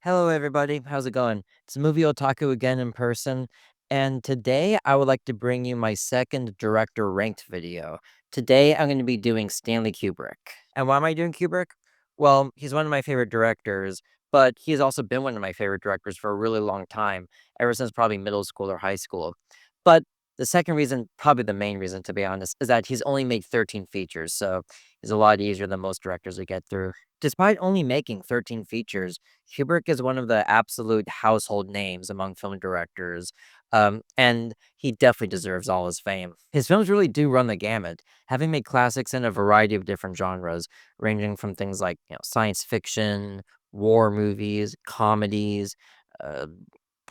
Hello, everybody. How's it going? It's Movie Otaku again in person. And today I would like to bring you my second director ranked video. Today I'm going to be doing Stanley Kubrick. And why am I doing Kubrick? Well, he's one of my favorite directors, but he's also been one of my favorite directors for a really long time, ever since probably middle school or high school. But the second reason, probably the main reason to be honest, is that he's only made 13 features, so it's a lot easier than most directors to get through. Despite only making 13 features, Kubrick is one of the absolute household names among film directors, and he definitely deserves all his fame. His films really do run the gamut, having made classics in a variety of different genres, ranging from things like science fiction, war movies, comedies, uh,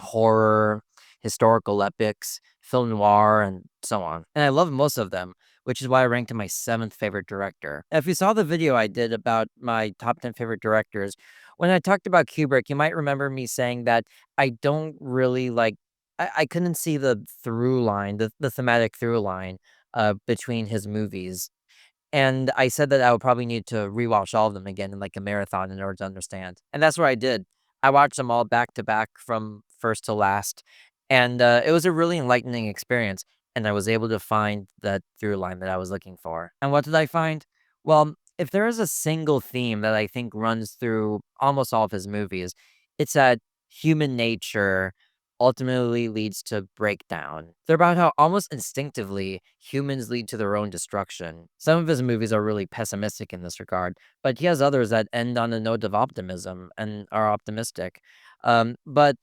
horror, historical epics, film noir, and so on. And I love most of them, which is why I ranked him my seventh favorite director. Now, if you saw the video I did about my top 10 favorite directors, when I talked about Kubrick, you might remember me saying that I don't really like, I couldn't see the through line, the thematic through line between his movies. And I said that I would probably need to rewatch all of them again in like a marathon in order to understand. And that's what I did. I watched them all back to back from first to last. And it was a really enlightening experience. And I was able to find that through line that I was looking for. And what did I find? Well, if there is a single theme that I think runs through almost all of his movies, it's that human nature ultimately leads to breakdown. They're about how almost instinctively humans lead to their own destruction. Some of his movies are really pessimistic in this regard, but he has others that end on a note of optimism and are optimistic. But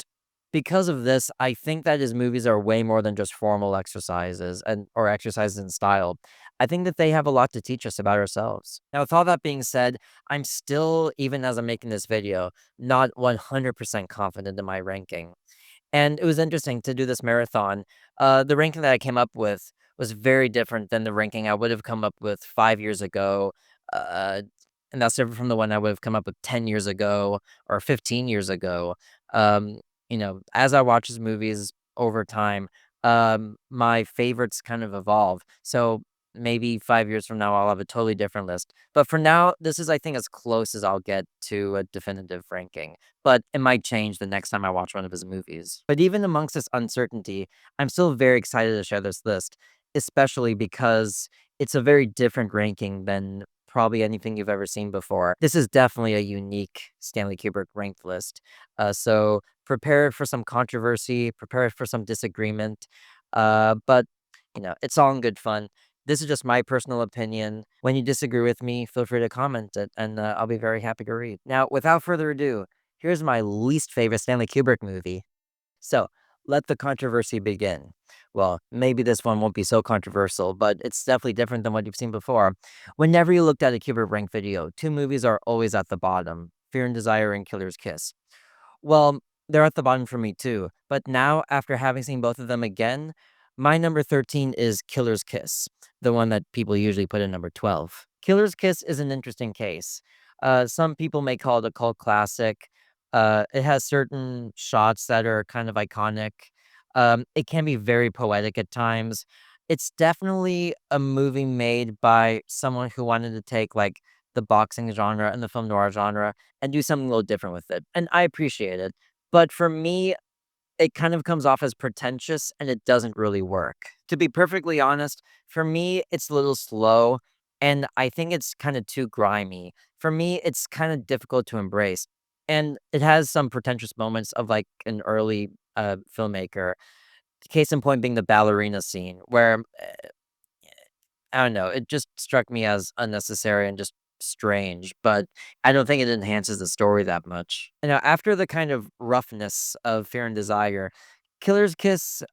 because of this, I think that his movies are way more than just formal exercises and or exercises in style. I think that they have a lot to teach us about ourselves. Now, with all that being said, I'm still, even as I'm making this video, not 100% confident in my ranking. And it was interesting to do this marathon. The ranking that I came up with was very different than the ranking I would have come up with 5 years ago, uh, and that's different from the one I would have come up with 10 years ago or 15 years ago. Um, as I watch his movies over time, my favorites kind of evolve. So maybe 5 years from now, I'll have a totally different list. But for now, this is, I think, as close as I'll get to a definitive ranking, but it might change the next time I watch one of his movies. But even amongst this uncertainty, I'm still very excited to share this list, especially because it's a very different ranking than probably anything you've ever seen before. This is definitely a unique Stanley Kubrick ranked list. So prepare for some controversy, prepare for some disagreement. But it's all in good fun. This is just my personal opinion. When you disagree with me, feel free to comment it, and I'll be very happy to read. Now, without further ado, here's my least favorite Stanley Kubrick movie. So, let the controversy begin. Well, maybe this one won't be so controversial, but it's definitely different than what you've seen before. Whenever you looked at a Kubrick rank video, two movies are always at the bottom: Fear and Desire and Killer's Kiss. Well, they're at the bottom for me too, but now, after having seen both of them again, my number 13 is Killer's Kiss, the one that people usually put in number 12. Killer's Kiss is an interesting case. Some people may call it a cult classic. It has certain shots that are kind of iconic. It can be very poetic at times. It's definitely a movie made by someone who wanted to take like the boxing genre and the film noir genre and do something a little different with it. And I appreciate it. But for me, it kind of comes off as pretentious and it doesn't really work. To be perfectly honest, for me, it's a little slow and I think it's kind of too grimy. For me, it's kind of difficult to embrace. And it has some pretentious moments of like an early filmmaker. Case in point being the ballerina scene, where I don't know, it just struck me as unnecessary and just strange, but I don't think it enhances the story that much. After the kind of roughness of Fear and Desire, Killer's Kiss,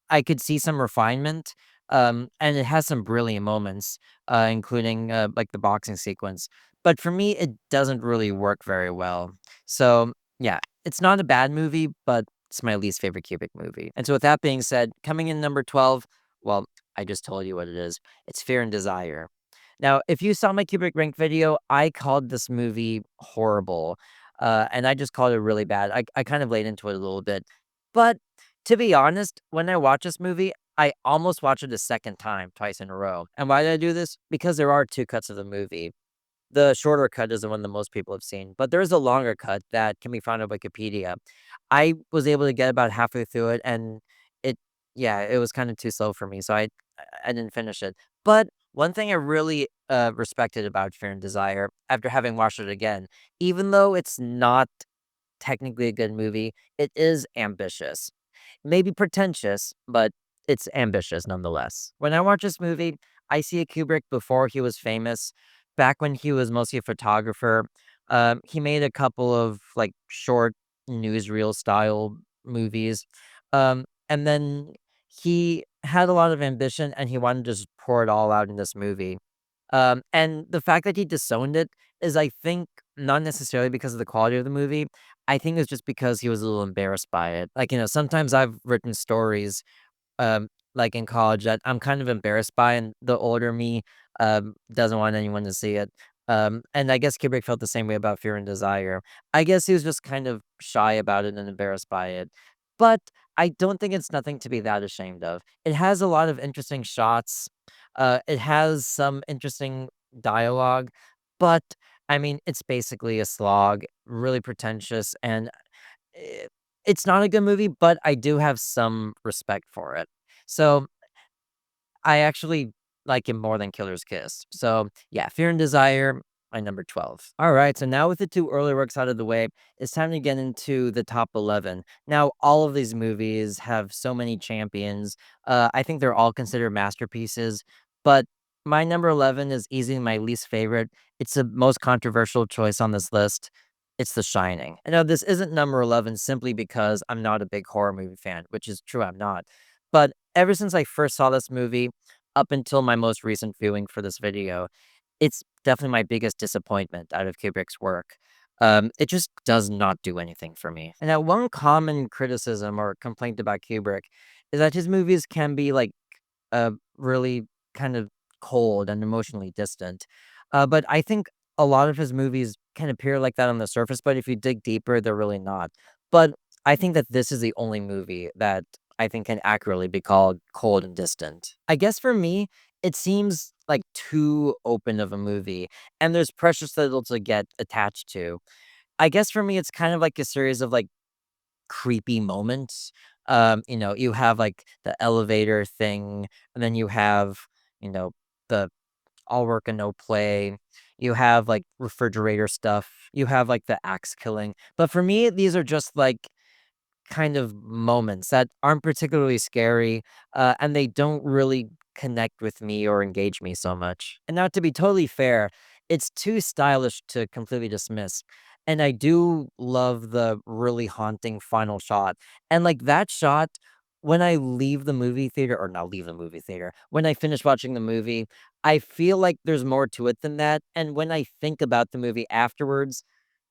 I could see some refinement, and it has some brilliant moments, including like the boxing sequence. But for me, it doesn't really work very well. So yeah, it's not a bad movie, but it's my least favorite Kubrick movie. And so with that being said, coming in number 12, well, I just told you what it is. It's Fear and Desire. Now, if you saw my Kubrick Rank video, I called this movie horrible, and I just called it really bad. I kind of laid into it a little bit. But to be honest, when I watch this movie, I almost watch it a second time, twice in a row. And why did I do this? Because there are two cuts of the movie. The shorter cut is the one that most people have seen, but there is a longer cut that can be found on Wikipedia. I was able to get about halfway through it, and it yeah, it was kinda too slow for me, so I didn't finish it. But one thing I really, respected about Fear and Desire after having watched it again, even though it's not technically a good movie, it is ambitious. Maybe pretentious, but it's ambitious nonetheless. When I watch this movie, I see a Kubrick before he was famous, back when he was mostly a photographer. He made a couple of like short newsreel style movies. And then he had a lot of ambition and he wanted to just pour it all out in this movie. And the fact that he disowned it is, I think, not necessarily because of the quality of the movie. I think it's just because he was a little embarrassed by it. Like, sometimes I've written stories um, like in college that I'm kind of embarrassed by, and the older me doesn't want anyone to see it. And I guess Kubrick felt the same way about Fear and Desire. I guess he was just kind of shy about it and embarrassed by it. But I don't think it's nothing to be that ashamed of. It has a lot of interesting shots. It has some interesting dialogue, but I mean, it's basically a slog, really pretentious, and eh, it's not a good movie, but I do have some respect for it. So, I actually like him more than Killer's Kiss. So, yeah, Fear and Desire, my number 12. Alright, so now with the 2 early works out of the way, it's time to get into the top 11. Now, all of these movies have so many champions. I think they're all considered masterpieces, but my number 11 is easily my least favorite. It's the most controversial choice on this list. It's The Shining. I know this isn't number 11 simply because I'm not a big horror movie fan, which is true, I'm not. But ever since I first saw this movie, up until my most recent viewing for this video, it's definitely my biggest disappointment out of Kubrick's work. It just does not do anything for me. And now one common criticism or complaint about Kubrick is that his movies can be like really kind of cold and emotionally distant. But I think a lot of his movies can appear like that on the surface, but if you dig deeper, they're really not. But I think that this is the only movie that I think can accurately be called cold and distant. I guess for me, it seems like too open of a movie, and there's precious little to get attached to. I guess for me, it's kind of like a series of like creepy moments. You have like the elevator thing, and then you have, the all work and no play. You have like refrigerator stuff. You have like the axe killing. But for me, these are just like kind of moments that aren't particularly scary, and they don't really connect with me or engage me so much. And now, to be totally fair, it's too stylish to completely dismiss. And I do love the really haunting final shot. And like that shot, when I leave the movie theater, or not leave the movie theater, when I finish watching the movie, I feel like there's more to it than that. And when I think about the movie afterwards,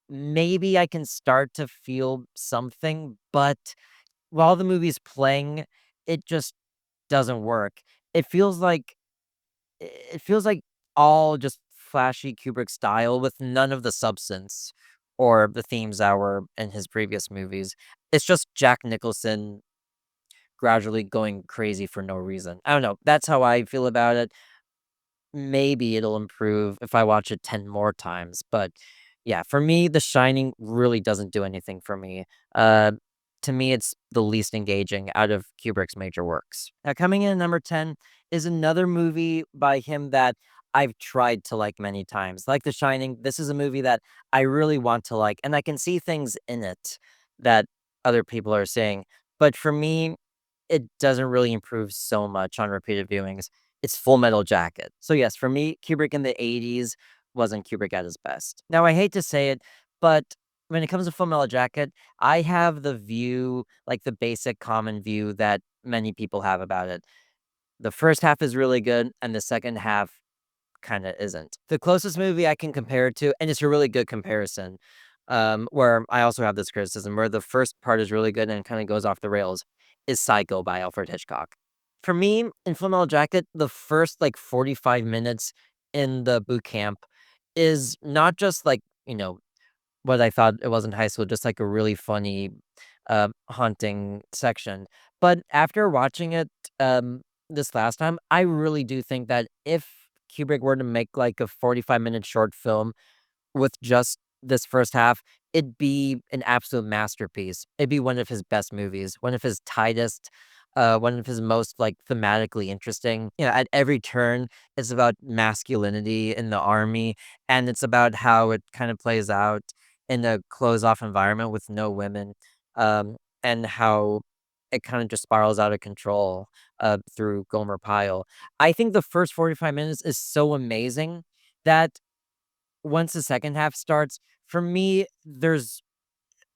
maybe I can start to feel something, but while the movie's playing, it just doesn't work. It feels like it feels like all just flashy Kubrick style with none of the substance or the themes that were in his previous movies. It's just Jack Nicholson gradually going crazy for no reason. I don't know. That's how I feel about it. Maybe it'll improve if I watch it 10 more times, but yeah, for me, The Shining really doesn't do anything for me. Uh, to me, it's the least engaging out of Kubrick's major works. Now, coming in at number 10 is another movie by him that I've tried to like many times. Like The Shining, this is a movie that I really want to like, and I can see things in it that other people are saying. But for me, it doesn't really improve so much on repeated viewings. It's Full Metal Jacket. So yes, for me, Kubrick in the '80s wasn't Kubrick at his best. Now, I hate to say it, but when it comes to Full Metal Jacket, I have the view, like the basic common view that many people have about it. The first half is really good, and the second half kinda isn't. The closest movie I can compare it to, and it's a really good comparison, where I also have this criticism, where the first part is really good and kinda goes off the rails, is Psycho by Alfred Hitchcock. For me, in Full Metal Jacket, the first, like, 45 minutes in the boot camp is not just, like, what I thought it was in high school, just, like, a really funny, haunting section, but after watching it, this last time, I really do think that if Kubrick were to make, like, a 45-minute short film with just this first half, it'd be an absolute masterpiece. It'd be one of his best movies, one of his tightest, one of his most, like, thematically interesting. You know, at every turn, it's about masculinity in the army, and it's about how it kind of plays out in a closed-off environment with no women, and how it kinda just spirals out of control, through Gomer Pyle. I think the first 45 minutes is so amazing that once the second half starts, for me,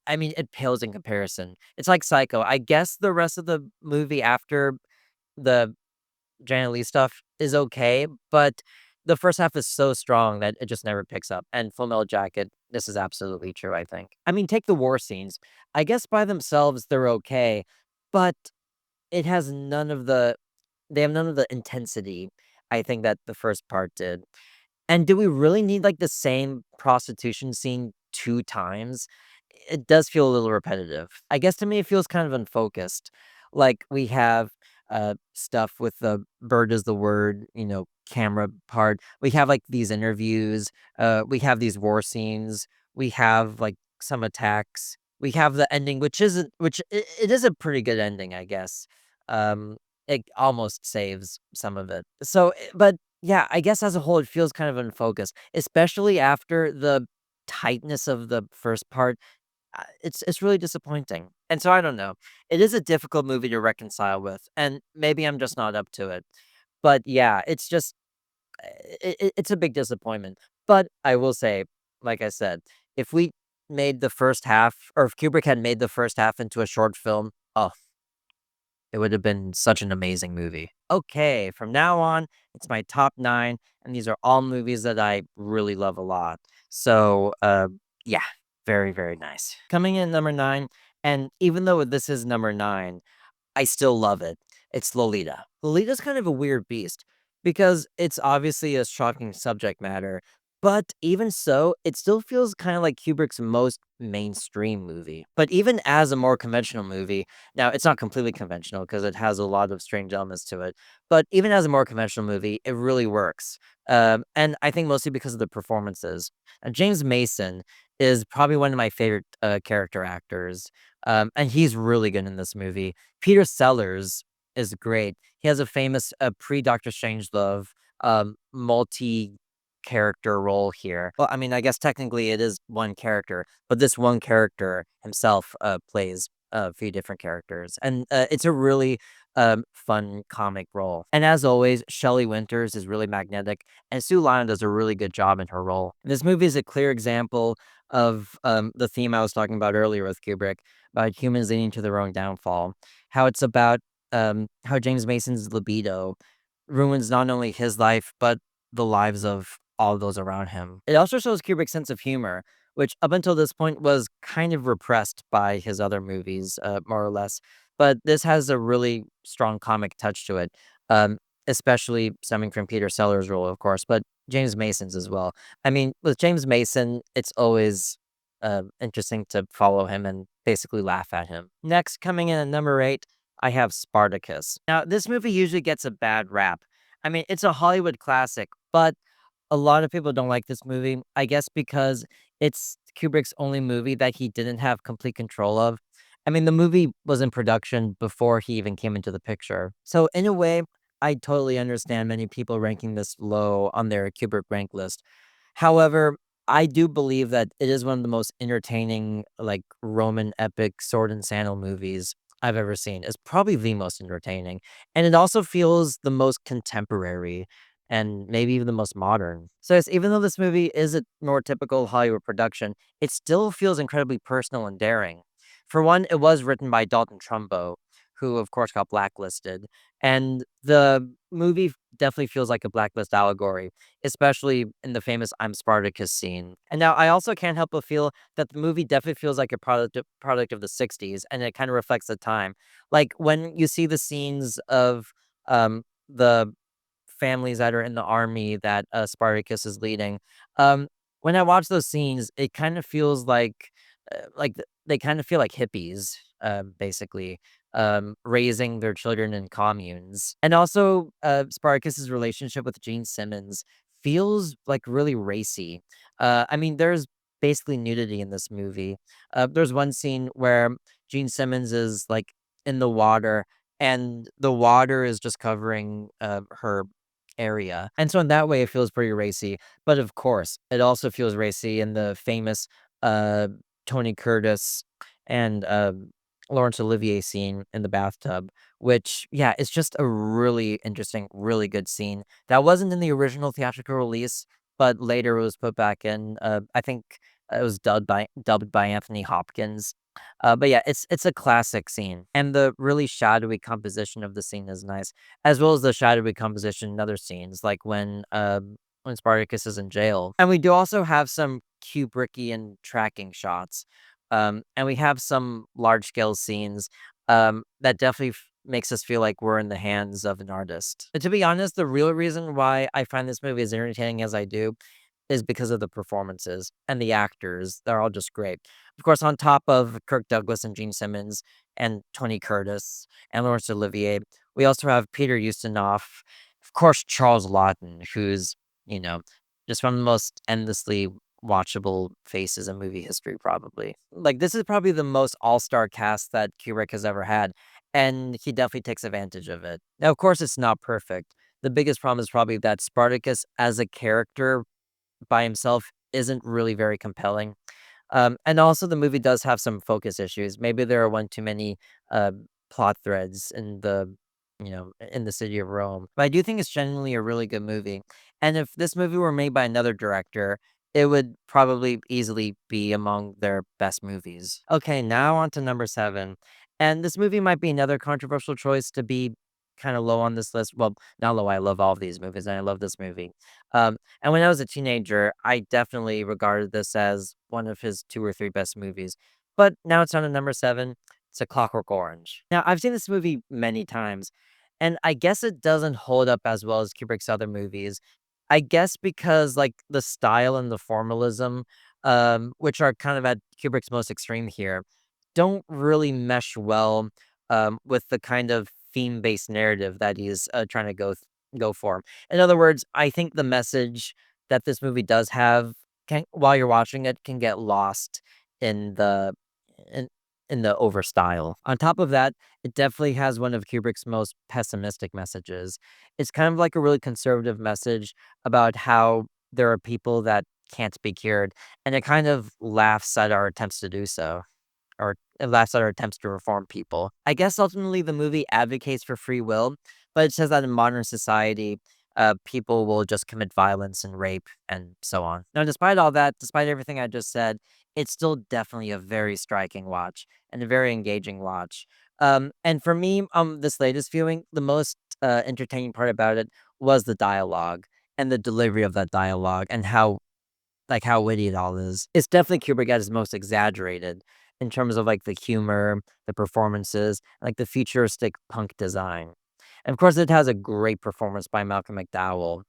I mean, it pales in comparison. It's like Psycho. I guess the rest of the movie after the Janet Leigh stuff is okay, but the first half is so strong that it just never picks up. And Full Metal Jacket, this is absolutely true, I think. I mean, take the war scenes. I guess by themselves they're okay, but it has none of the they have none of the intensity I think that the first part did. And do we really need, like, the same prostitution scene 2 times? It does feel a little repetitive. I guess to me, it feels kind of unfocused. Like, we have, stuff with the bird is the word, camera part. We have, like, these interviews, we have these war scenes, we have, like, some attacks. We have the ending, which it is a pretty good ending, I guess. Um, it almost saves some of it. But yeah, I guess as a whole, it feels kind of unfocused, especially after the tightness of the first part. It's really disappointing, and so I don't know. It is a difficult movie to reconcile with, and maybe I'm just not up to it. But yeah, it's just it's a big disappointment. But I will say, like I said, if we made the first half, or if Kubrick had made the first half into a short film, oh, it would have been such an amazing movie. Okay, from now on, it's my top 9, and these are all movies that I really love a lot. So, yeah, very, very nice. Coming in at number 9, and even though this is number 9, I still love it. It's Lolita. Lolita's kind of a weird beast because it's obviously a shocking subject matter, but even so, it still feels kind of like Kubrick's most mainstream movie. But even as a more conventional movie, now it's not completely conventional because it has a lot of strange elements to it, but even as a more conventional movie, it really works. And I think mostly because of the performances. James Mason is probably one of my favorite character actors, and he's really good in this movie. Peter Sellers is great. He has a famous, pre-Doctor Strangelove, multi-character role here. Well, I mean, I guess technically it is one character, but this one character himself, plays a few different characters, and, it's a really, fun comic role. And as always, Shelley Winters is really magnetic, and Sue Lyon does a really good job in her role. This movie is a clear example of, the theme I was talking about earlier with Kubrick, about humans leading to their own downfall. How it's about, how James Mason's libido ruins not only his life, but the lives of all those around him. It also shows Kubrick's sense of humor, which up until this point was kind of repressed by his other movies, more or less. But this has a really strong comic touch to it, especially stemming from Peter Sellers' role, of course, but James Mason's as well. I mean, with James Mason, it's always interesting to follow him and basically laugh at him. Next, coming in at number 8, I have Spartacus. Now, this movie usually gets a bad rap. I mean, it's a Hollywood classic, but a lot of people don't like this movie, I guess because it's Kubrick's only movie that he didn't have complete control of. I mean, the movie was in production before he even came into the picture. So, in a way, I totally understand many people ranking this low on their Kubrick rank list. However, I do believe that it is one of the most entertaining, like, Roman epic sword and sandal movies I've ever seen. It's probably the most entertaining, and it also feels the most contemporary and maybe even the most modern. So, it's even though this movie is a more typical Hollywood production, it still feels incredibly personal and daring. For one, it was written by Dalton Trumbo, who, of course, got blacklisted, and the movie definitely feels like a blacklist allegory, especially in the famous "I'm Spartacus" scene. And now I also can't help but feel that the movie definitely feels like a product of the '60s, and it kinda reflects the time. Like, when you see the scenes of, the families that are in the army that, Spartacus is leading, um, when I watch those scenes, it kind of feels like, they kind of feel like hippies, basically. raising their children in communes. And also, Spartacus's relationship with Gene Simmons feels like really racy. I mean, there's basically nudity in this movie. There's one scene where Gene Simmons is like in the water, and the water is just covering her area. And so in that way, it feels pretty racy. But of course, it also feels racy in the famous uh, Tony Curtis and Laurence Olivier scene in the bathtub, which, yeah, it's just a really interesting, really good scene that wasn't in the original theatrical release, but later it was put back in. I think it was dubbed by Anthony Hopkins. But yeah, it's a classic scene, and the really shadowy composition of the scene is nice, as well as the shadowy composition in other scenes, like when Spartacus is in jail. And we do also have some Kubrickian tracking shots, and we have some large scale scenes that definitely makes us feel like we're in the hands of an artist. And to be honest, the real reason why I find this movie as entertaining as I do is because of the performances and the actors. They're all just great. Of course, on top of Kirk Douglas and Gene Simmons and Tony Curtis and Laurence Olivier, we also have Peter Ustinov, of course, Charles Laughton, who's, you know, just one of the most endlessly watchable faces in movie history, probably. Like, this is probably the most all-star cast that Kubrick has ever had, and he definitely takes advantage of it. Now, of course, it's not perfect. The biggest problem is probably that Spartacus as a character by himself isn't really very compelling. And also the movie does have some focus issues. Maybe there are one too many uh, plot threads in the city of Rome. But I do think it's genuinely a really good movie. And if this movie were made by another director, it would probably easily be among their best movies. Okay, now on to number seven. And this movie might be another controversial choice to be kind of low on this list. Well, not low. I love all of these movies, and I love this movie. And when I was a teenager, I definitely regarded this as one of his 2 or 3 best movies. But now it's on to number 7. It's A Clockwork Orange. Now, I've seen this movie many times, and I guess it doesn't hold up as well as Kubrick's other movies. I guess because, like, the style and the formalism, which are kind of at Kubrick's most extreme here, don't really mesh well, with the kind of theme-based narrative that he's, trying to go for. In other words, I think the message that this movie does have can while you're watching it, can get lost in the in in the overstyle. On top of that, it definitely has one of Kubrick's most pessimistic messages. It's kind of like a really conservative message about how there are people that can't be cured, and it kind of laughs at our attempts to do so, or it laughs at our attempts to reform people. I guess ultimately the movie advocates for free will, but it says that in modern society, people will just commit violence and rape and so on. Now, despite all that, despite everything I just said, it's still definitely a very striking watch and a very engaging watch. And for me, this latest viewing, the most entertaining part about it was the dialogue and the delivery of that dialogue and how witty it all is. It's definitely Kubrick at his most exaggerated in terms of, like, the humor, the performances, like, the futuristic punk design. And, of course, it has a great performance by Malcolm McDowell,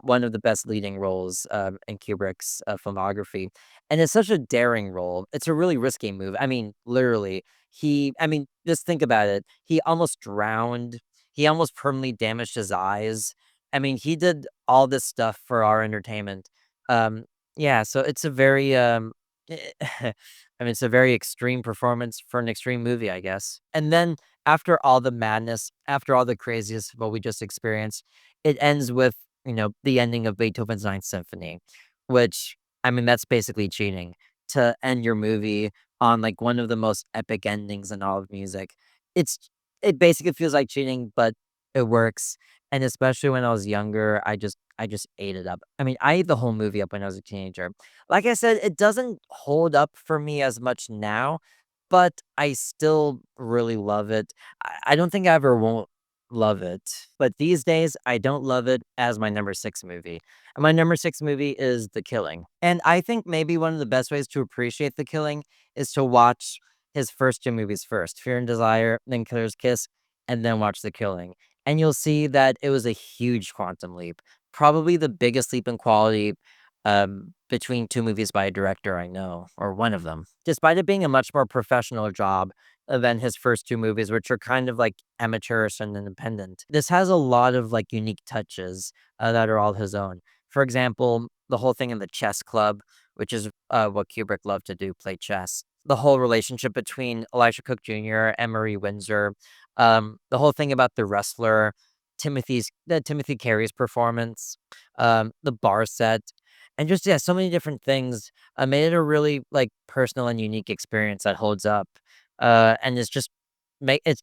one of the best leading roles, in Kubrick's, filmography, and it's such a daring role. It's a really risky move. I mean, literally, just think about it. He almost drowned. He almost permanently damaged his eyes. I mean, he did all this stuff for our entertainment. Um, yeah, so it's a very, it's a very extreme performance for an extreme movie, I guess. And then after all the madness, after all the craziest of what we just experienced, it ends with, the ending of Beethoven's Ninth Symphony, which, I mean, that's basically cheating to end your movie on like one of the most epic endings in all of music. It's it basically feels like cheating, but it works. And especially when I was younger, I just ate it up. I mean, I ate the whole movie up when I was a teenager. Like I said, it doesn't hold up for me as much now, but I still really love it. I don't think I ever won't love it, but these days, I don't love it as my number 6 movie. And my number 6 movie is The Killing. And I think maybe one of the best ways to appreciate The Killing is to watch his first 2 movies first, Fear and Desire, then Killer's Kiss, and then watch The Killing. And you'll see that it was a huge quantum leap, probably the biggest leap in quality between two movies by a director I know, or one of them, despite it being a much more professional job than his first two movies, which are kind of like amateurish and independent. This has a lot of like unique touches that are all his own. For example, the whole thing in the chess club, which is what Kubrick loved to do, play chess. The whole relationship between Elisha Cook Jr. and Marie Windsor, the whole thing about the wrestler, Timothy Carey's performance, the bar set, and just yeah, so many different things made it a really like personal and unique experience that holds up, and it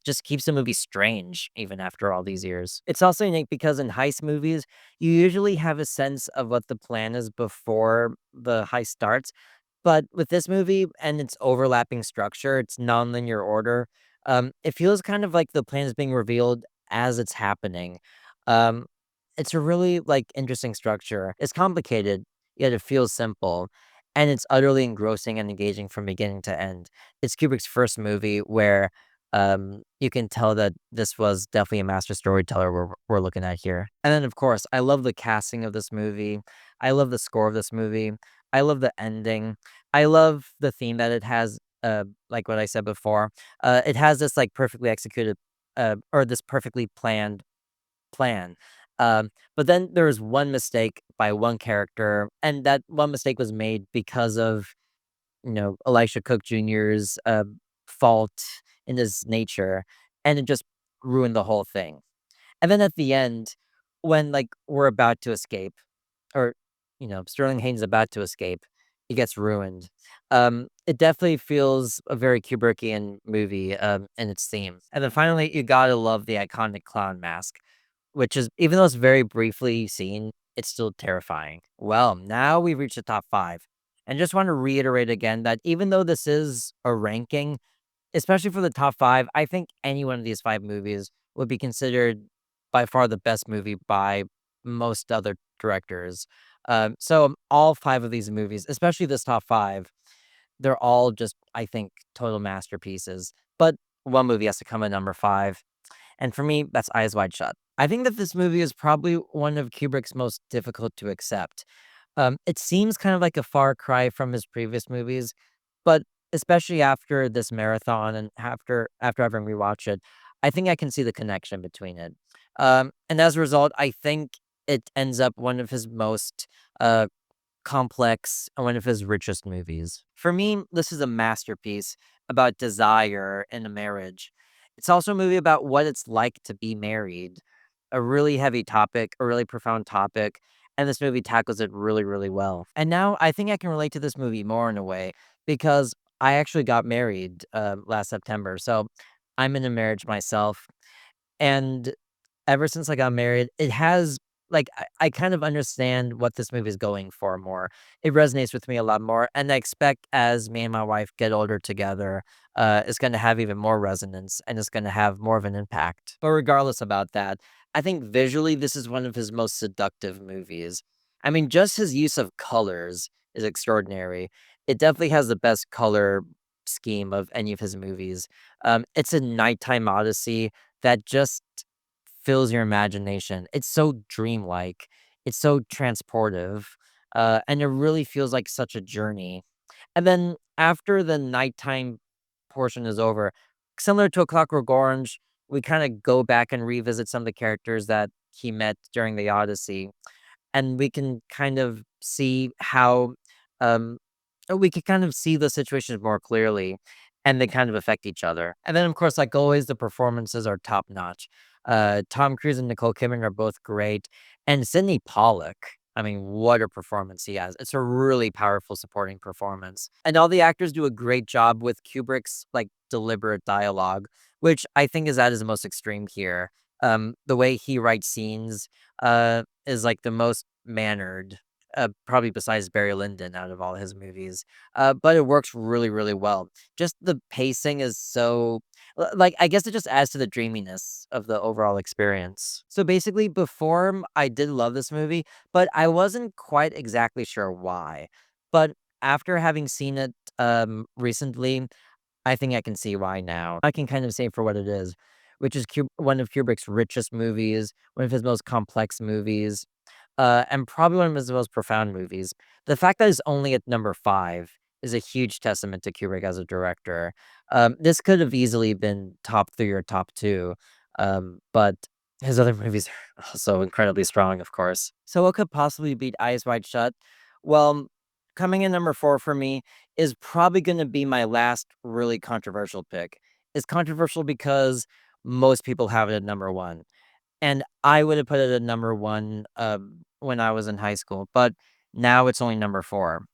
just keeps the movie strange even after all these years. It's also unique because in heist movies, you usually have a sense of what the plan is before the heist starts. But with this movie and its overlapping structure, its nonlinear order, it feels kind of like the plan is being revealed as it's happening. Um, it's a really like interesting structure. It's complicated, yet it feels simple, and it's utterly engrossing and engaging from beginning to end. It's Kubrick's first movie where you can tell that this was definitely a master storyteller we're looking at here. And then, of course, I love the casting of this movie. I love the score of this movie. I love the ending. I love the theme that it has, like what I said before. It has this like perfectly executed, or this perfectly planned plan. But then there was one mistake by one character, and that one mistake was made because of Elisha Cook Jr.'s fault in his nature, and it just ruined the whole thing. And then at the end, when like we're about to escape, or Sterling Hayden's about to escape, he gets ruined. It definitely feels a very Kubrickian movie in its theme. And then finally, you gotta love the iconic clown mask, which is even though it's very briefly seen, it's still terrifying. Well, now we've reached the top 5. And just want to reiterate again that even though this is a ranking, especially for the top 5, I think any one of these 5 movies would be considered by far the best movie by most other directors. So all 5 of these movies, especially this top 5, they're all just, I think, total masterpieces. But one movie has to come in number 5. And for me, that's Eyes Wide Shut. I think that this movie is probably one of Kubrick's most difficult to accept. It seems kind of like a far cry from his previous movies, but especially after this marathon and after having rewatched it, I think I can see the connection between it. And as a result, I think it ends up one of his most uh, complex and one of his richest movies. For me, this is a masterpiece about desire in a marriage. It's also a movie about what it's like to be married, a really heavy topic, a really profound topic, and this movie tackles it really, really well. And now I think I can relate to this movie more in a way because I actually got married last September. So I'm in a marriage myself. And ever since I got married, it has like, I kind of understand what this movie is going for more. It resonates with me a lot more, and I expect as me and my wife get older together, it's gonna have even more resonance, and it's gonna have more of an impact. But regardless about that, I think visually, this is one of his most seductive movies. I mean, just his use of colors is extraordinary. It definitely has the best color scheme of any of his movies. It's a nighttime odyssey that just fills your imagination. It's so dreamlike, it's so transportive, and it really feels like such a journey. And then after the nighttime portion is over, similar to A Clockwork Orange, we kind of go back and revisit some of the characters that he met during the Odyssey, and we can kind of see how um we could kind of see the situations more clearly and they kind of affect each other. And then of course, like always, the performances are top notch. Tom Cruise and Nicole Kidman are both great. And Sidney Pollack, I mean, what a performance he has. It's a really powerful supporting performance. And all the actors do a great job with Kubrick's like deliberate dialogue, which I think is at his most extreme here. The way he writes scenes is like the most mannered, probably besides Barry Lyndon out of all his movies. But it works really, really well. Just the pacing is so like I guess it just adds to the dreaminess of the overall experience. So basically, before I did love this movie, but I wasn't quite exactly sure why. But after having seen it recently, I think I can see why now. I can kind of say for what it is, which is one of Kubrick's richest movies, one of his most complex movies. and probably one of his most profound movies. The fact that it's only at number 5 is a huge testament to Kubrick as a director. This could have easily been top 3 or top 2, but his other movies are also incredibly strong, of course. So what could possibly beat Eyes Wide Shut? Well, coming in number 4 for me is probably gonna be my last really controversial pick. It's controversial because most people have it at number 1. And I would have put it at number 1, when I was in high school, but now it's only number 4.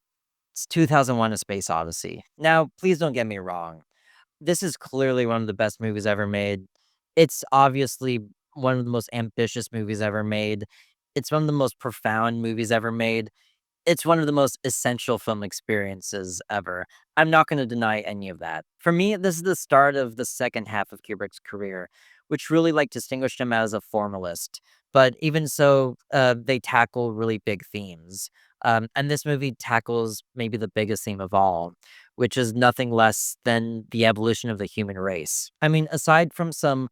It's 2001: A Space Odyssey. Now, please don't get me wrong. This is clearly one of the best movies ever made. It's obviously one of the most ambitious movies ever made. It's one of the most profound movies ever made. It's one of the most essential film experiences ever. I'm not gonna deny any of that. For me, this is the start of the second half of Kubrick's career, which really, like, distinguished him as a formalist. But even so, they tackle really big themes. And this movie tackles maybe the biggest theme of all, which is nothing less than the evolution of the human race. I mean, aside from some,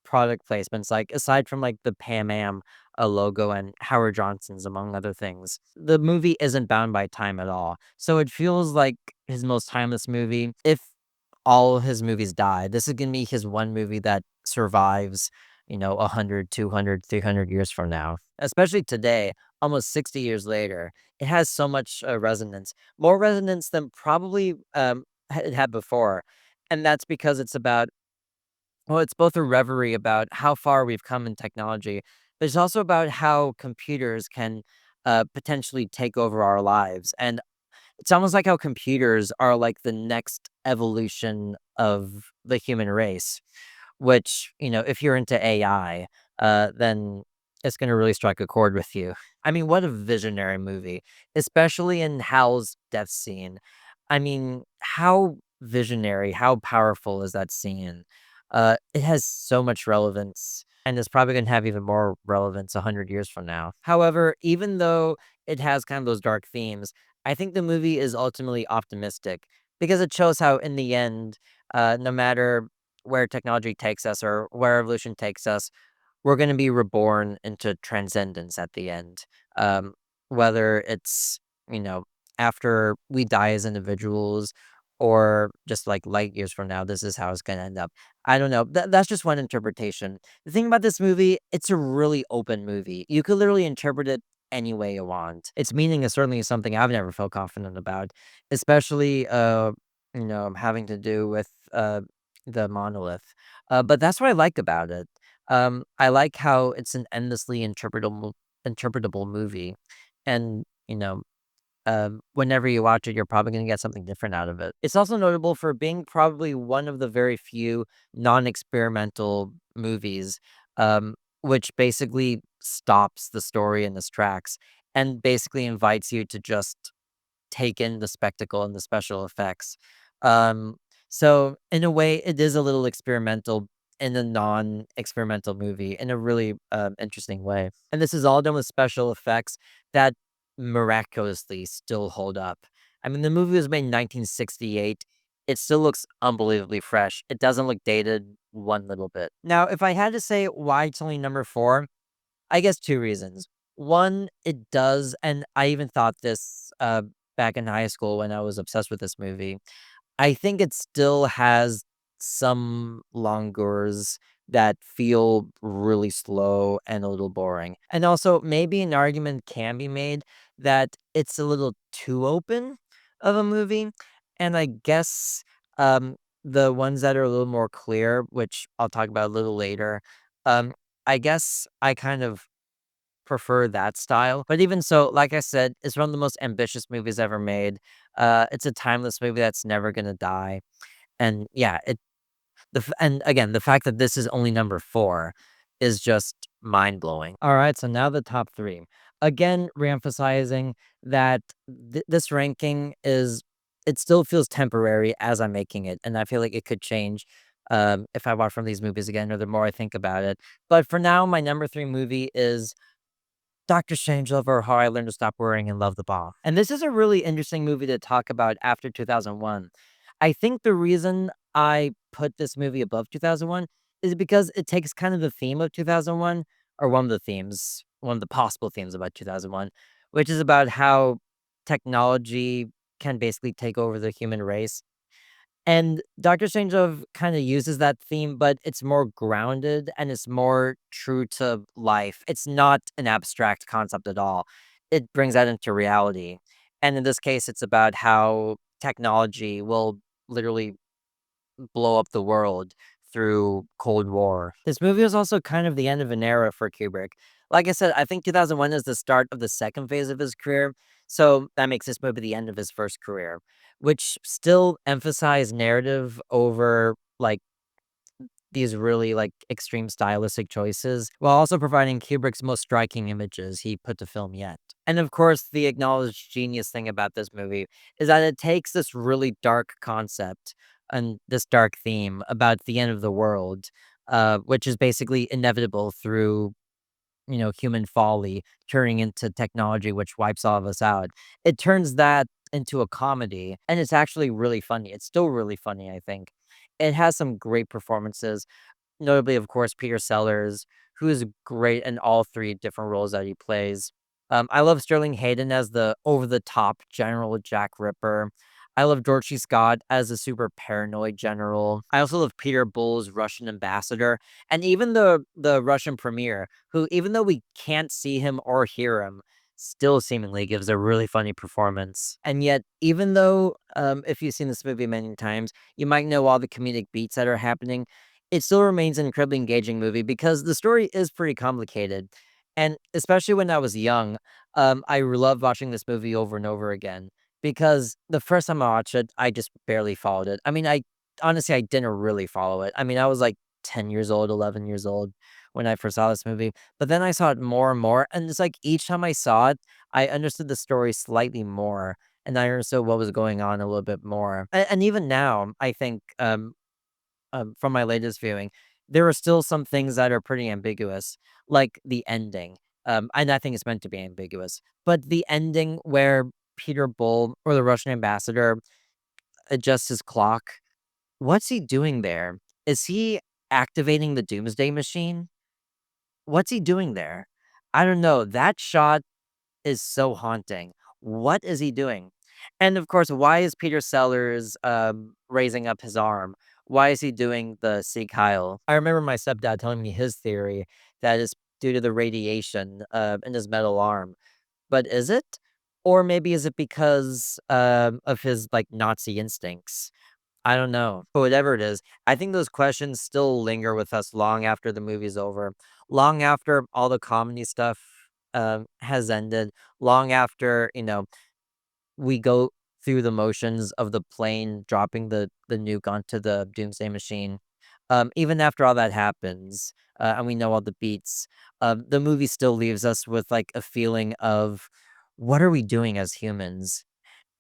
product placements, like, aside from, like, the Pan Am logo and Howard Johnson's, among other things. The movie isn't bound by time at all. So it feels like his most timeless movie. If all his movies die, this is going to be his one movie that survives, 100, 200, 300 years from now. Especially today, almost 60 years later, it has so much resonance, more resonance than probably it had before. And that's because it's about well, it's both a reverie about how far we've come in technology, but it's also about how computers can potentially take over our lives. And it's almost like how computers are like the next evolution of the human race, which, if you're into AI, then it's going to really strike a chord with you. I mean, what a visionary movie, especially in Hal's death scene. I mean, how visionary, how powerful is that scene? It has so much relevance, and it's probably going to have even more relevance 100 years from now. However, even though it has kind of those dark themes, I think the movie is ultimately optimistic because it shows how, in the end, no matter where technology takes us or where evolution takes us, we're gonna be reborn into transcendence at the end. Whether it's, you know, after we die as individuals or just like light years from now, this is how it's gonna end up. I don't know. That's just one interpretation. The thing about this movie, it's a really open movie. You could literally interpret it any way you want. Its meaning is certainly something I've never felt confident about, especially having to do with the monolith. But that's what I like about it. I like how it's an endlessly interpretable movie, and whenever you watch it, you're probably gonna get something different out of it. It's also notable for being probably one of the very few non-experimental movies, which basically stops the story in its tracks and basically invites you to just take in the spectacle and the special effects. Um, so in a way, it is a little experimental in a non-experimental movie in a really interesting way. And this is all done with special effects that miraculously still hold up. I mean, the movie was made in 1968. It still looks unbelievably fresh. It doesn't look dated one little bit. Now, if I had to say why it's only number 4, I guess 2 reasons. One, it does, and I even thought this, back in high school when I was obsessed with this movie. I think it still has some longueurs that feel really slow and a little boring. And also, maybe an argument can be made that it's a little too open of a movie. And I guess the ones that are a little more clear, which I'll talk about a little later, um, I guess I kind of prefer that style. But even so, like I said, it's one of the most ambitious movies ever made. It's a timeless movie that's never gonna die. And yeah, and again, the fact that this is only number 4 is just mind blowing. All right, so now the top 3. Again, reemphasizing that this ranking is it still feels temporary as I'm making it, and I feel like it could change if I watch one of these movies again or the more I think about it. But for now, my number 3 movie is Doctor Strangelove or How I Learned to Stop Worrying and Love the Bomb. And this is a really interesting movie to talk about after 2001. I think the reason I put this movie above 2001 is because it takes kind of the theme of 2001, or one of the themes. one of the possible themes about 2001, which is about how technology can basically take over the human race. And Doctor Strangelove kinda uses that theme, but it's more grounded and it's more true to life. It's not an abstract concept at all. It brings that into reality. And in this case, it's about how technology will literally blow up the world through Cold War. This movie was also kind of the end of an era for Kubrick. Like I said, I think 2001 is the start of the second phase of his career, so that makes this movie the end of his first career, which still emphasized narrative over, like, these really, like, extreme stylistic choices, while also providing Kubrick's most striking images he put to film yet. And of course, the acknowledged genius thing about this movie is that it takes this really dark concept and this dark theme about the end of the world, which is basically inevitable through, human folly turning into technology which wipes all of us out. It turns that into a comedy, and it's actually really funny. It's still really funny, I think. It has some great performances. Notably, of course, Peter Sellers, who is great in all 3 different roles that he plays. I love Sterling Hayden as the over-the-top General Jack Ripper. I love George C. Scott as a super paranoid general. I also love Peter Bull's Russian ambassador, and even the Russian premier, who, even though we can't see him or hear him, still seemingly gives a really funny performance. And yet, even though, if you've seen this movie many times, you might know all the comedic beats that are happening, it still remains an incredibly engaging movie because the story is pretty complicated. And especially when I was young, I loved watching this movie over and over again because the first time I watched it, I just barely followed it. I mean, I honestly, I didn't really follow it. I mean, I was like 10 years old, 11 years old when I first saw this movie. But then I saw it more and more. And it's like each time I saw it, I understood the story slightly more and I understood what was going on a little bit more. And even now, I think from my latest viewing, there are still some things that are pretty ambiguous, like the ending. And I think it's meant to be ambiguous, but the ending where Peter Bull or the Russian ambassador adjusts his clock, what's he doing there? Is he activating the doomsday machine? What's he doing there? I don't know. That shot is so haunting. What is he doing? And of course, why is Peter Sellers raising up his arm? Why is he doing the Sieg Heil? I remember my stepdad telling me his theory that is due to the radiation in his metal arm. But is it? Or maybe is it because of his like Nazi instincts? I don't know. But whatever it is, I think those questions still linger with us long after the movie's over, long after all the comedy stuff has ended, long after, we go through the motions of the plane dropping the nuke onto the doomsday machine. Even after all that happens, and we know all the beats, the movie still leaves us with like a feeling of what are we doing as humans?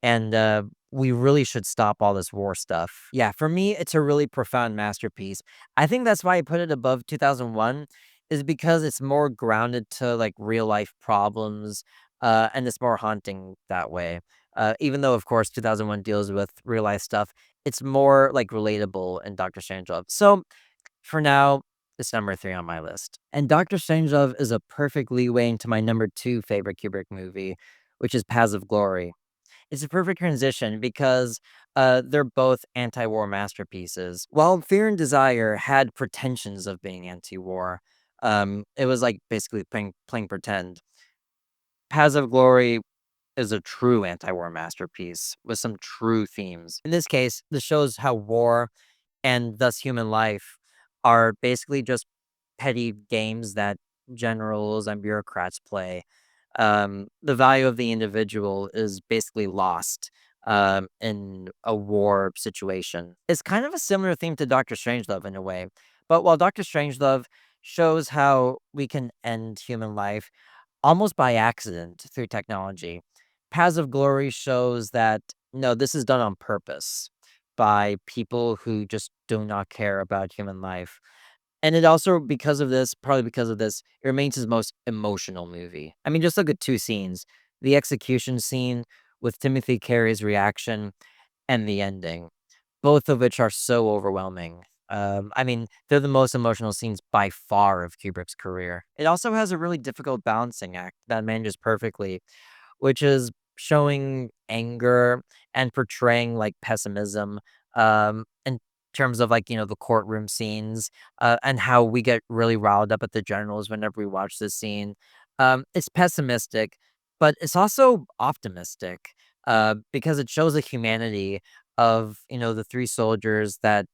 And, we really should stop all this war stuff. Yeah, for me, it's a really profound masterpiece. I think that's why I put it above 2001 is because it's more grounded to, like, real life problems, and it's more haunting that way. Even though, of course, 2001 deals with real life stuff, it's more, like, relatable in Doctor Strangelove. So, for now, it's number 3 on my list. And Doctor Strangelove is a perfect leeway into my number 2 favorite Kubrick movie, which is Paths of Glory. It's a perfect transition because, they're both anti-war masterpieces. While Fear and Desire had pretensions of being anti-war, it was, like, basically playing pretend. Paths of Glory is a true anti-war masterpiece with some true themes. In this case, this shows how war and thus human life are basically just petty games that generals and bureaucrats play. The value of the individual is basically lost in a war situation. It's kind of a similar theme to Doctor Strangelove in a way. But while Doctor Strangelove shows how we can end human life almost by accident through technology, Paths of Glory shows that no, this is done on purpose by people who just do not care about human life. And it also, because of this, probably because of this, it remains his most emotional movie. I mean, just look at 2 scenes. The execution scene with Timothy Carey's reaction and the ending, both of which are so overwhelming. I mean, they're the most emotional scenes by far of Kubrick's career. It also has a really difficult balancing act that manages perfectly, which is showing anger and portraying, like, pessimism, in terms of, like, the courtroom scenes, and how we get really riled up at the generals whenever we watch this scene. It's pessimistic, but it's also optimistic, because it shows the humanity of, the 3 soldiers that,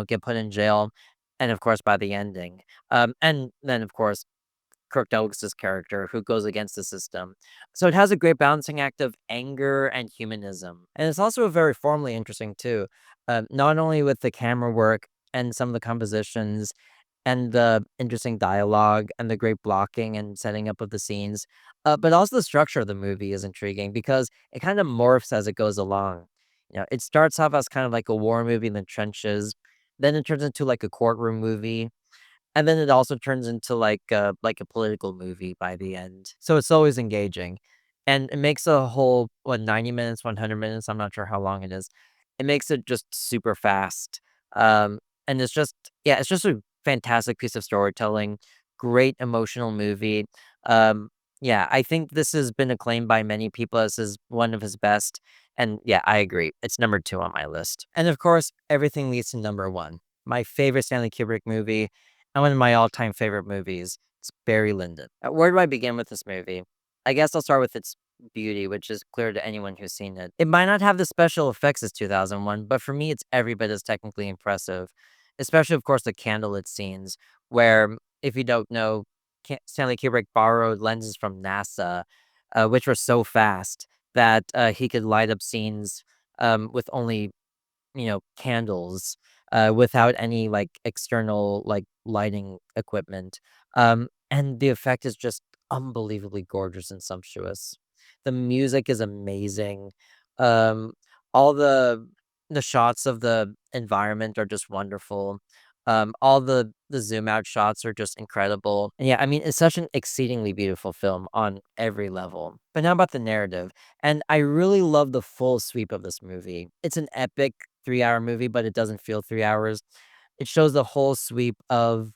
get put in jail, and, of course, by the ending. And then, of course, Kirk Douglas's character who goes against the system. So it has a great balancing act of anger and humanism. And it's also very formally interesting too. Not only with the camera work and some of the compositions and the interesting dialogue and the great blocking and setting up of the scenes, but also the structure of the movie is intriguing because it kind of morphs as it goes along. It starts off as kind of like a war movie in the trenches, then it turns into like a courtroom movie, and then it also turns into like a political movie by the end. So it's always engaging. And it makes a whole, what, 90 minutes, 100 minutes, I'm not sure how long it is. It makes it just super fast. And it's just, yeah, it's just a fantastic piece of storytelling, great emotional movie. Um, yeah, I think this has been acclaimed by many people as one of his best. And yeah, I agree. It's number 2 on my list. And of course, everything leads to number 1. My favorite Stanley Kubrick movie, and one of my all-time favorite movies. It's Barry Lyndon. Where do I begin with this movie? I guess I'll start with its beauty, which is clear to anyone who's seen it. It might not have the special effects as 2001, but for me, it's every bit as technically impressive. Especially, of course, the candlelit scenes, where, if you don't know, Stanley Kubrick borrowed lenses from NASA, which were so fast that he could light up scenes with only candles, without any, like, external, like, lighting equipment, and the effect is just unbelievably gorgeous and sumptuous. The music is amazing, um, all the shots of the environment are just wonderful, all the zoom out shots are just incredible, and yeah, I mean, it's such an exceedingly beautiful film on every level. But now about the narrative, and I really love the full sweep of this movie. It's an epic 3-hour movie, but it doesn't feel 3 hours. It shows the whole sweep of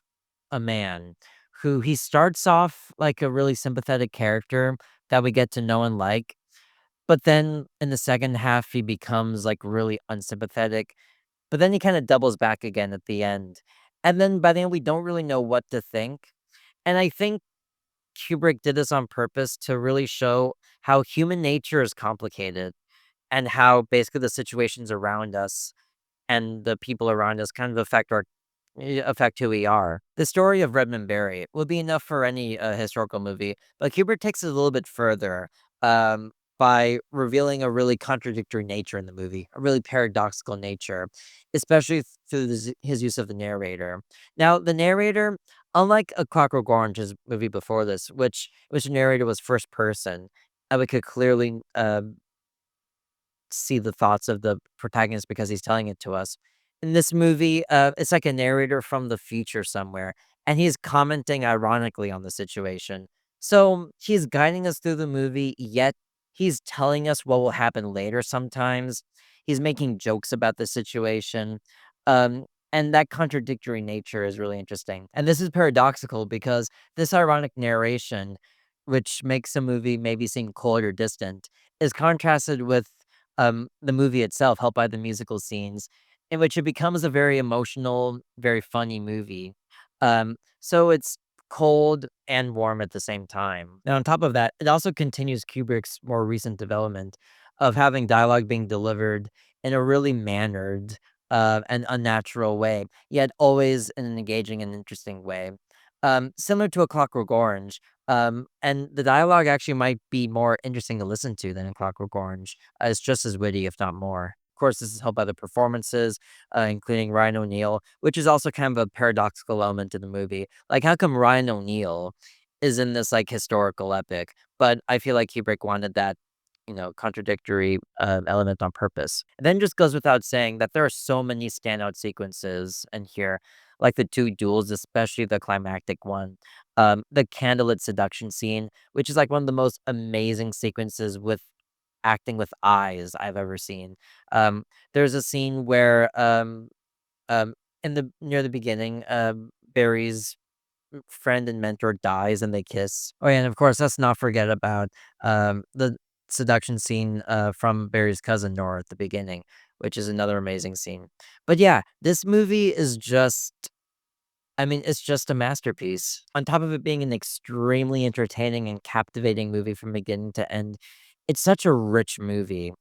a man who he starts off like a really sympathetic character that we get to know and like, but then in the second half, he becomes, like, really unsympathetic, but then he kinda doubles back again at the end. And then by the end, we don't really know what to think. And I think Kubrick did this on purpose to really show how human nature is complicated and how basically the situations around us and the people around us kind of affect who we are. The story of Redmond Barry would be enough for any historical movie, but Kubrick takes it a little bit further um, by revealing a really contradictory nature in the movie, a really paradoxical nature, especially through his use of the narrator. Now, the narrator, unlike A Clockwork Orange, his movie before this, which the narrator was first person, and we could clearly see the thoughts of the protagonist because he's telling it to us. In this movie, it's like a narrator from the future somewhere, and he's commenting ironically on the situation. So he's guiding us through the movie, yet he's telling us what will happen later sometimes. He's making jokes about the situation. Um, and that contradictory nature is really interesting. And this is paradoxical because this ironic narration, which makes a movie maybe seem cold or distant, is contrasted with the movie itself, helped by the musical scenes, in which it becomes a very emotional, very funny movie. So it's cold and warm at the same time. Now, on top of that, it also continues Kubrick's more recent development of having dialogue being delivered in a really mannered and unnatural way, yet always in an engaging and interesting way. Similar to A Clockwork Orange, and the dialogue actually might be more interesting to listen to than in Clockwork Orange. It's just as witty, if not more. Of course, this is helped by the performances, including Ryan O'Neal, which is also kind of a paradoxical element in the movie. Like, how come Ryan O'Neal is in this like historical epic, but I feel like Kubrick wanted that, contradictory element on purpose. And then just goes without saying that there are so many standout sequences in here, like the two duels, especially the climactic one, the candlelit seduction scene, which is like one of the most amazing sequences with acting with eyes I've ever seen. There's a scene where in the near the beginning, Barry's friend and mentor dies and they kiss. Oh, yeah, and of course, let's not forget about, the seduction scene, from Barry's cousin Nora at the beginning, which is another amazing scene. But yeah, this movie is just I mean, it's just a masterpiece. On top of it being an extremely entertaining and captivating movie from beginning to end, it's such a rich movie.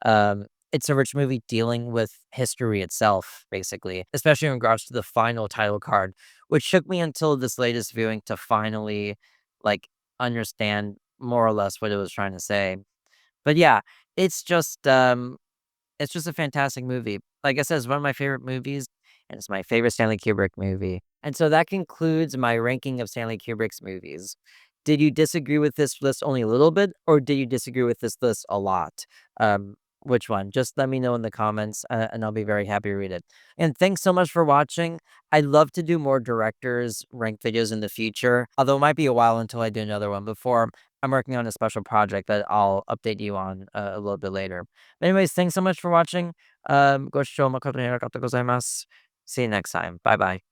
It's a rich movie dealing with history itself, basically, especially in regards to the final title card, which took me until this latest viewing to finally, like, understand more or less what it was trying to say. But yeah, it's just, it's just a fantastic movie. Like I said, it's one of my favorite movies, and it's my favorite Stanley Kubrick movie. And so that concludes my ranking of Stanley Kubrick's movies. Did you disagree with this list only a little bit, or did you disagree with this list a lot? Which one? Just let me know in the comments, and I'll be very happy to read it. And thanks so much for watching. I'd love to do more directors ranked videos in the future, although it might be a while until I do another one before I'm working on a special project that I'll update you on a little bit later. Anyways, thanks so much for watching.ご視聴誠にありがとうございます. See you next time. Bye bye.